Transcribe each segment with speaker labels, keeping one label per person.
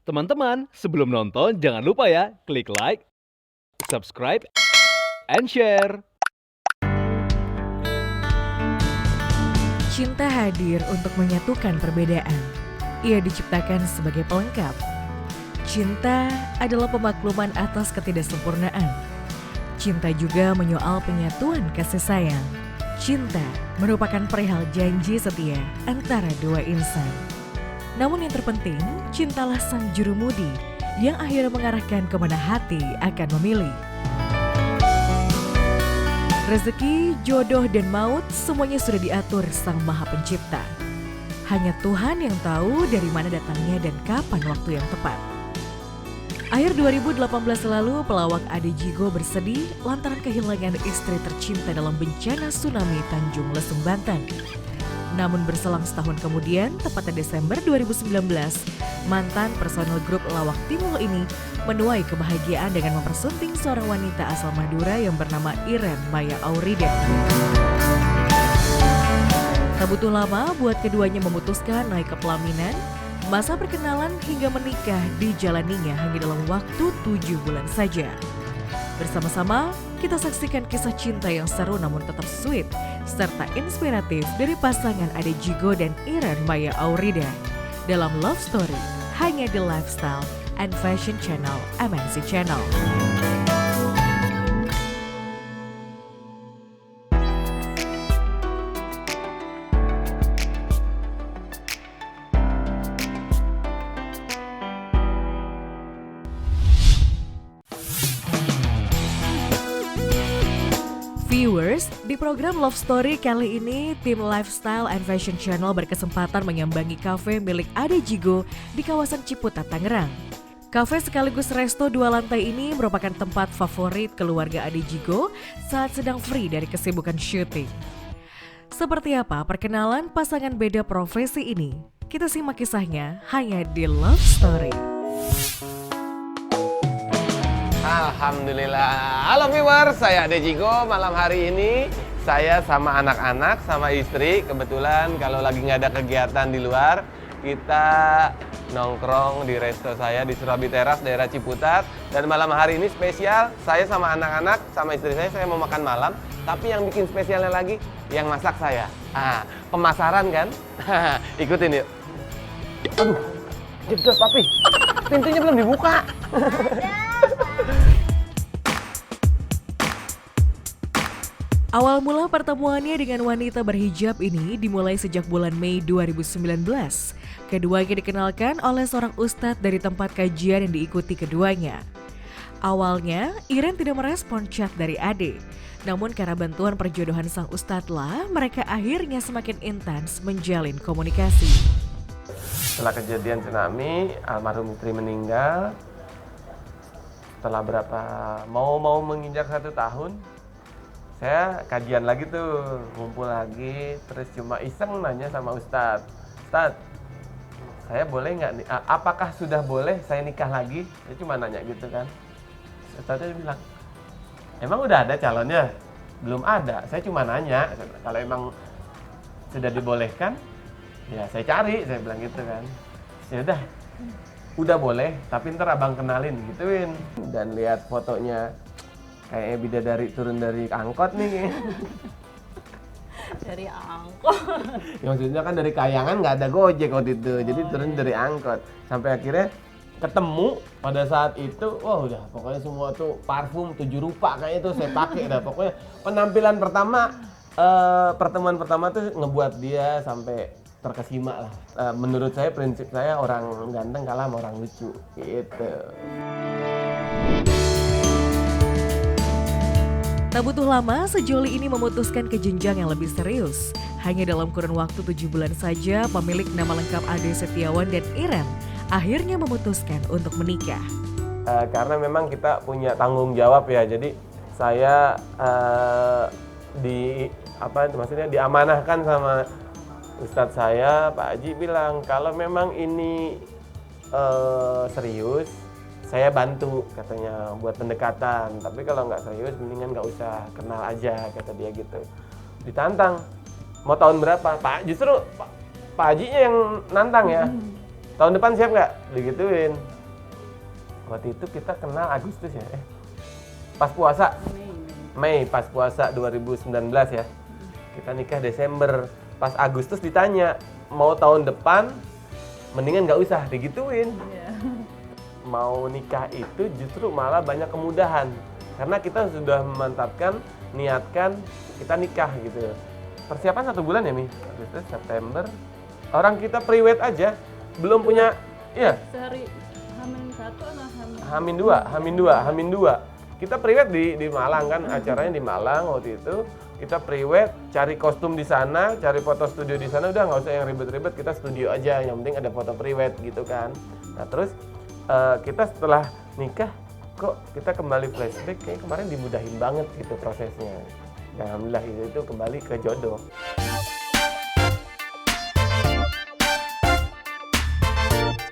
Speaker 1: Teman-teman, sebelum nonton jangan lupa ya, klik like, subscribe, and share.
Speaker 2: Cinta hadir untuk menyatukan perbedaan. Ia diciptakan sebagai pelengkap. Cinta adalah pemakluman atas ketidaksempurnaan. Cinta juga menyoal penyatuan kasih sayang. Cinta merupakan perihal janji setia antara dua insan. Namun yang terpenting, cintalah sang jurumudi yang akhirnya mengarahkan kemana hati akan memilih. Rezeki, jodoh, dan maut semuanya sudah diatur Sang Maha Pencipta. Hanya Tuhan yang tahu dari mana datangnya dan kapan waktu yang tepat. Akhir 2018 lalu, pelawak Ade Djigo bersedih lantaran kehilangan istri tercinta dalam bencana tsunami Tanjung Lesung, Banten. Namun berselang setahun kemudian, tepatnya Desember 2019, mantan personel grup Lawak Timul ini menuai kebahagiaan dengan mempersunting seorang wanita asal Madura yang bernama Iren Maya Aurida. Tak butuh lama buat keduanya memutuskan naik ke pelaminan, masa perkenalan hingga menikah dijalaninya hanya dalam waktu 7 bulan saja. Bersama-sama, kita saksikan kisah cinta yang seru namun tetap sweet, serta inspiratif dari pasangan Ade Djigo dan Iren Maya Aurida dalam Love Story, hanya di Lifestyle and Fashion Channel, MNC Channel. Viewers, di program Love Story kali ini, tim Lifestyle and Fashion Channel berkesempatan menyambangi kafe milik Ade Djigo di kawasan Ciputat, Tangerang. Kafe sekaligus resto 2 lantai ini merupakan tempat favorit keluarga Ade Djigo saat sedang free dari kesibukan syuting. Seperti apa perkenalan pasangan beda profesi ini? Kita simak kisahnya hanya di Love Story.
Speaker 3: Alhamdulillah. Halo viewers, saya Ade Djigo. Malam hari ini saya sama anak-anak, sama istri. Kebetulan kalau lagi nggak ada kegiatan di luar, kita nongkrong di resto saya di Surabi Teras, daerah Ciputat. Dan malam hari ini spesial, saya sama anak-anak, sama istri saya mau makan malam. Tapi yang bikin spesialnya lagi, yang masak saya. Pemasaran kan? Ikutin yuk. Aduh, jeblos papi. Pintunya belum dibuka.
Speaker 2: Awal mula pertemuannya dengan wanita berhijab ini dimulai sejak bulan Mei 2019. Keduanya dikenalkan oleh seorang ustadz dari tempat kajian yang diikuti keduanya. Awalnya, Iren tidak merespon chat dari Ade. Namun karena bantuan perjodohan sang ustadz lah, mereka akhirnya semakin intens menjalin komunikasi.
Speaker 3: Setelah kejadian tsunami, almarhum istri meninggal. Setelah mau menginjak 1 tahun, saya kajian lagi tuh, ngumpul lagi, terus cuma iseng nanya sama Ustadz, Ustadz, saya boleh nggak nih? Apakah sudah boleh saya nikah lagi? Saya cuma nanya gitu kan. Ustadznya bilang, emang udah ada calonnya? Belum ada. Saya cuma nanya. Kalau emang sudah dibolehkan, ya saya cari. Saya bilang gitu kan. Ya udah boleh, tapi ntar abang kenalin gituin. Dan lihat fotonya. Kayaknya bidadari turun dari angkot nih.
Speaker 4: Dari angkot.
Speaker 3: Ya, maksudnya kan dari Kayangan nggak ada Gojek waktu itu, jadi turun dari angkot. Sampai akhirnya ketemu pada saat itu, wah udah pokoknya semua tuh parfum 7 rupa kayaknya tuh saya pakai dah. Pokoknya penampilan pertama, pertemuan pertama tuh ngebuat dia sampai terkesima lah. Menurut saya prinsip saya orang ganteng kalah sama orang lucu gitu.
Speaker 2: Tak butuh lama, sejoli ini memutuskan ke jenjang yang lebih serius. Hanya dalam kurun waktu 7 bulan saja, pemilik nama lengkap Ade Setiawan dan Iren akhirnya memutuskan untuk menikah.
Speaker 3: Karena memang kita punya tanggung jawab ya, jadi saya maksudnya diamanahkan sama Ustadz saya, Pak Haji bilang kalau memang ini serius, saya bantu katanya buat pendekatan, tapi kalau nggak serius mendingan nggak usah, kenal aja kata dia gitu. Ditantang, mau tahun berapa? Justru Pak Hajinya yang nantang ya. tahun depan siap nggak? Digituin. Waktu itu kita kenal Agustus ya, pas puasa, Mei pas puasa 2019 ya. Kita nikah Desember, pas Agustus ditanya, mau tahun depan, mendingan nggak usah, digituin. Mau nikah itu justru malah banyak kemudahan, karena kita sudah memantapkan, niatkan, kita nikah gitu. Persiapan 1 bulan ya Mi, Agustus, September, orang kita pre-wed aja, belum punya, iya.
Speaker 4: Sehari Hamin 1 atau
Speaker 3: Hamin 2. Kita pre-wed di Malang kan, acaranya di Malang waktu itu. Kita pre-wed, cari kostum di sana, cari foto studio di sana, udah nggak usah yang ribet-ribet, kita studio aja, yang penting ada foto pre-wed gitu kan. Nah terus kita setelah nikah, kok kita kembali flashback, kayak kemarin dimudahin banget gitu prosesnya. Dan alhamdulillah itu kembali ke jodoh.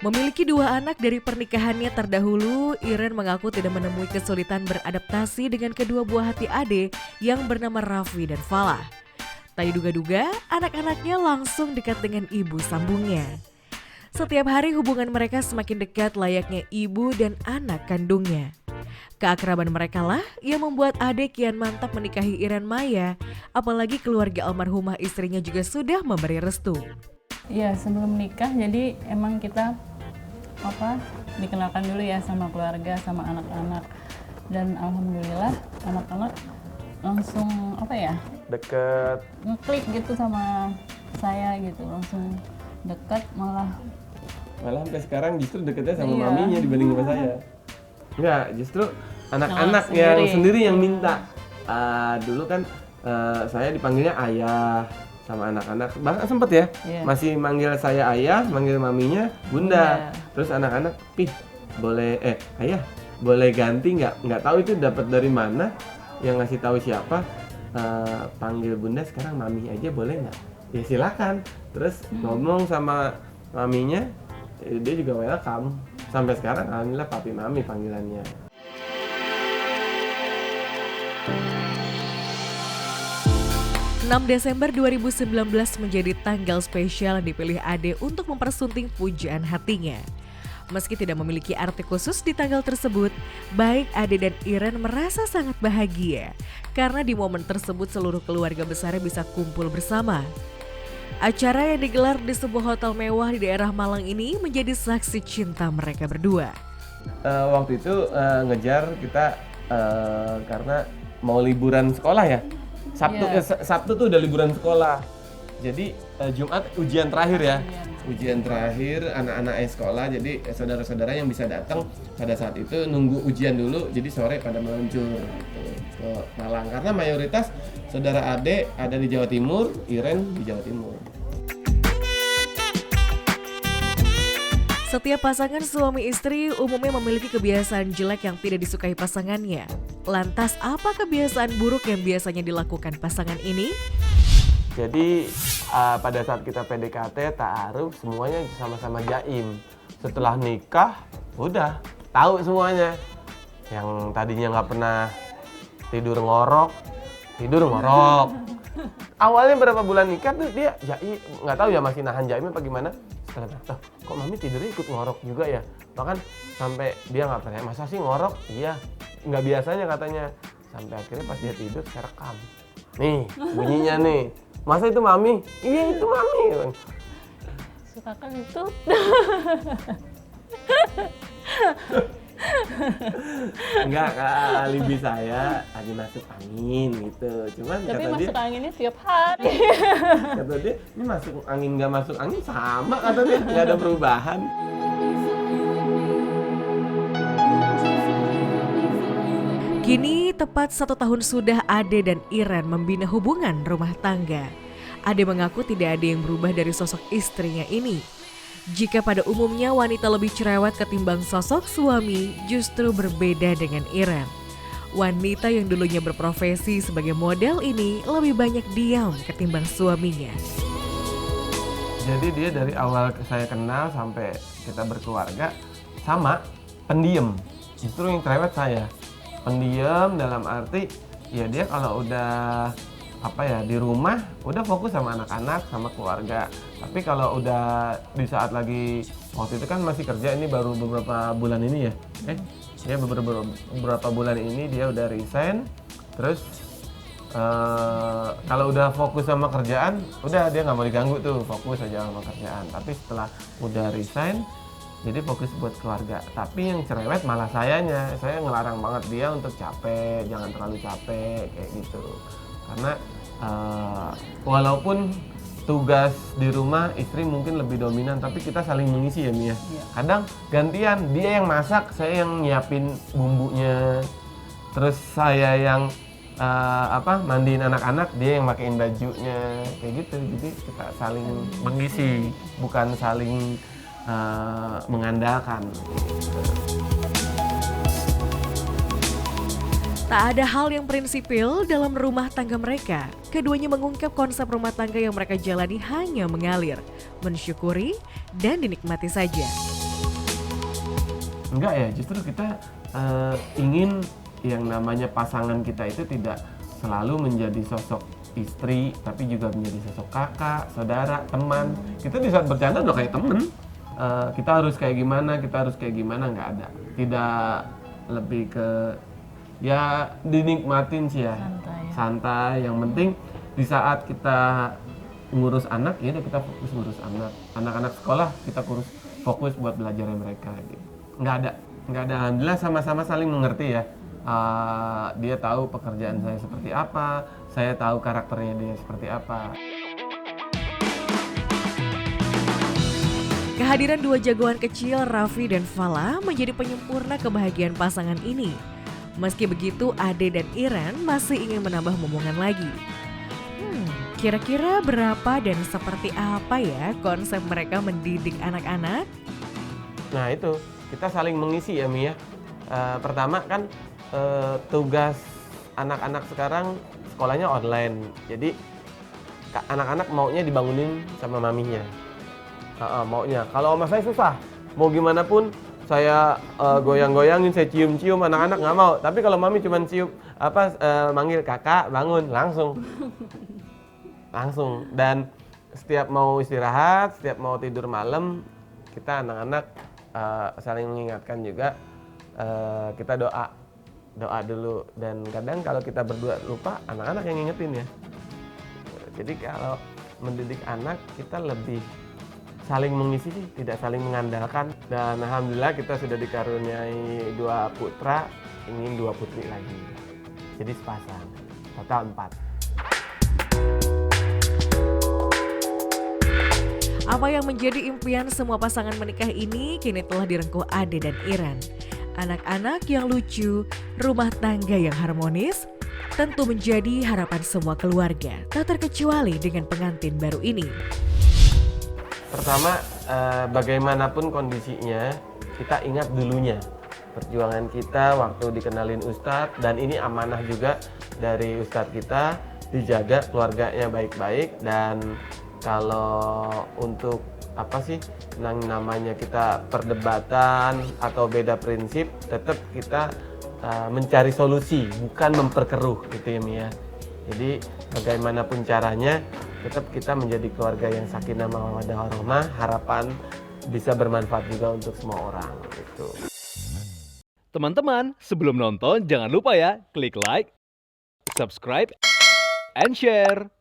Speaker 2: Memiliki 2 anak dari pernikahannya terdahulu, Iren mengaku tidak menemui kesulitan beradaptasi dengan kedua buah hati ade yang bernama Raffi dan Falah. Tak diduga-duga, anak-anaknya langsung dekat dengan ibu sambungnya. Setiap hari hubungan mereka semakin dekat layaknya ibu dan anak kandungnya. Keakraban mereka lah yang membuat ade kian mantap menikahi Iren Maya, apalagi keluarga almarhumah istrinya juga sudah memberi restu.
Speaker 4: Iya, sebelum nikah jadi emang kita dikenalkan dulu ya sama keluarga, sama anak-anak. Dan alhamdulillah anak-anak langsung
Speaker 3: Deket.
Speaker 4: ngeklik gitu sama saya gitu, langsung dekat malah
Speaker 3: Sampai sekarang justru deketnya sama
Speaker 4: Iya.
Speaker 3: maminya dibanding sama saya. Enggak, justru anak-anak
Speaker 4: Nah,
Speaker 3: yang
Speaker 4: sendiri.
Speaker 3: sendiri yang minta. Dulu kan saya dipanggilnya ayah sama anak-anak, bahkan sempet ya,
Speaker 4: Iya.
Speaker 3: masih manggil saya ayah, manggil maminya bunda. Terus anak-anak, ayah boleh ganti nggak? Nggak tahu itu dapat dari mana, yang ngasih tahu siapa. Panggil bunda sekarang mami aja boleh nggak? Ya silakan. Terus ngomong sama maminya, dia juga welcome. Sampai sekarang alhamdulillah papi mami panggilannya.
Speaker 2: 6 Desember 2019 menjadi tanggal spesial yang dipilih ade untuk mempersunting pujaan hatinya. Meski tidak memiliki arti khusus di tanggal tersebut, baik ade dan Iren merasa sangat bahagia karena di momen tersebut seluruh keluarga besar bisa kumpul bersama. Acara yang digelar di sebuah hotel mewah di daerah Malang ini menjadi saksi cinta mereka berdua.
Speaker 3: Waktu itu ngejar kita karena mau liburan sekolah ya. Sabtu tuh udah liburan sekolah. Jadi Jumat ujian terakhir ya. Ujian terakhir anak-anak sekolah, jadi saudara-saudara yang bisa datang pada saat itu nunggu ujian dulu, jadi sore pada meluncur gitu, ke Malang. Karena mayoritas saudara ade ada di Jawa Timur, Iren di Jawa Timur.
Speaker 2: Setiap pasangan suami istri umumnya memiliki kebiasaan jelek yang tidak disukai pasangannya. Lantas apa kebiasaan buruk yang biasanya dilakukan pasangan ini?
Speaker 3: Jadi pada saat kita PDKT, ta'aruf, semuanya sama-sama jaim. Setelah nikah, udah tahu semuanya. Yang tadinya nggak pernah tidur ngorok. Awalnya berapa bulan nikah tuh dia jaim, nggak tahu ya masih nahan jaimnya apa gimana. Setelah kok mami tidurnya ikut ngorok juga ya? Bahkan sampai dia nggak percaya, masa sih ngorok? Iya, nggak biasanya katanya. Sampai akhirnya pas dia tidur, saya rekam. Nih, bunyinya nih. Masa itu mami? Iya itu mami.
Speaker 4: suka kan itu.
Speaker 3: Enggak, alibi saya lagi masuk angin gitu. Cuman
Speaker 4: Tapi
Speaker 3: kata
Speaker 4: masuk
Speaker 3: dia,
Speaker 4: anginnya tiap hari.
Speaker 3: kata dia, ini masuk angin nggak masuk angin sama kata dia, nggak ada perubahan.
Speaker 2: Kini tepat 1 tahun sudah ade dan Iren membina hubungan rumah tangga. Ade mengaku tidak ada yang berubah dari sosok istrinya ini. Jika pada umumnya wanita lebih cerewet ketimbang sosok suami, justru berbeda dengan Iren. Wanita yang dulunya berprofesi sebagai model ini lebih banyak diam ketimbang suaminya.
Speaker 3: Jadi dia dari awal saya kenal sampai kita berkeluarga sama pendiam. Justru yang cerewet saya. Pendiam dalam arti ya dia kalau udah apa ya, di rumah udah fokus sama anak-anak sama keluarga. Tapi kalau udah di saat lagi waktu itu kan masih kerja, ini baru beberapa bulan ini ya, dia beberapa bulan ini dia udah resign. Terus kalau udah fokus sama kerjaan, udah dia nggak mau diganggu tuh, fokus aja sama kerjaan. Tapi setelah udah resign, jadi fokus buat keluarga. Tapi yang cerewet malah sayanya, saya ngelarang banget dia untuk capek, jangan terlalu capek kayak gitu. Karena walaupun tugas di rumah istri mungkin lebih dominan, tapi kita saling mengisi ya Mia. Kadang gantian, dia yang masak, saya yang nyiapin bumbunya. Terus saya yang mandiin anak-anak, dia yang makein bajunya, kayak gitu. Jadi kita saling mengisi, bukan saling mengandalkan.
Speaker 2: Tak ada hal yang prinsipil dalam rumah tangga mereka. Keduanya mengungkap konsep rumah tangga yang mereka jalani hanya mengalir, mensyukuri, dan dinikmati saja.
Speaker 3: Enggak ya, justru kita ingin yang namanya pasangan kita itu tidak selalu menjadi sosok istri, tapi juga menjadi sosok kakak, saudara, teman. Kita di saat bercanda udah kayak temen. Kita harus kayak gimana, nggak ada. Tidak lebih ke ya dinikmatin sih ya, santai. Yang penting di saat kita ngurus anak, ya udah kita fokus ngurus anak. Anak-anak sekolah kita fokus buat belajarnya mereka. Gitu. Nggak ada. Alhamdulillah sama-sama saling mengerti ya. Dia tahu pekerjaan saya seperti apa, saya tahu karakternya dia seperti apa.
Speaker 2: Kehadiran dua jagoan kecil, Raffi dan Fala, menjadi penyempurna kebahagiaan pasangan ini. Meski begitu, Ade dan Iren masih ingin menambah momongan lagi. Kira-kira berapa dan seperti apa ya konsep mereka mendidik anak-anak?
Speaker 3: Nah itu, kita saling mengisi ya Mia. Pertama kan tugas anak-anak sekarang sekolahnya online. Jadi anak-anak maunya dibangunin sama maminya. Maunya. Kalau sama saya susah. Mau gimana pun saya goyang-goyangin, saya cium-cium, anak-anak nggak mau. Tapi kalau mami cuma cium manggil kakak, bangun langsung. Dan setiap mau istirahat, setiap mau tidur malam, kita anak-anak saling mengingatkan juga, kita doa dulu. Dan kadang kalau kita berdua lupa, anak-anak yang ngingetin ya. Jadi kalau mendidik anak, kita lebih saling mengisi sih, tidak saling mengandalkan. Dan alhamdulillah kita sudah dikaruniai 2 putra, ingin 2 putri lagi. Jadi sepasang, total 4.
Speaker 2: Apa yang menjadi impian semua pasangan menikah ini kini telah direngkuh Ade dan Iren. Anak-anak yang lucu, rumah tangga yang harmonis, tentu menjadi harapan semua keluarga, tak terkecuali dengan pengantin baru ini.
Speaker 3: Pertama, bagaimanapun kondisinya, kita ingat dulunya. Perjuangan kita waktu dikenalin Ustadz, dan ini amanah juga dari Ustadz kita, dijaga keluarganya baik-baik. Dan kalau untuk namanya kita perdebatan atau beda prinsip, tetap kita mencari solusi, bukan memperkeruh gitu ya Mia. Jadi bagaimanapun caranya, tetap kita menjadi keluarga yang sakinah mawaddah warahmah, harapan bisa bermanfaat juga untuk semua orang gitu.
Speaker 1: Teman-teman, sebelum nonton jangan lupa ya klik like, subscribe, and share.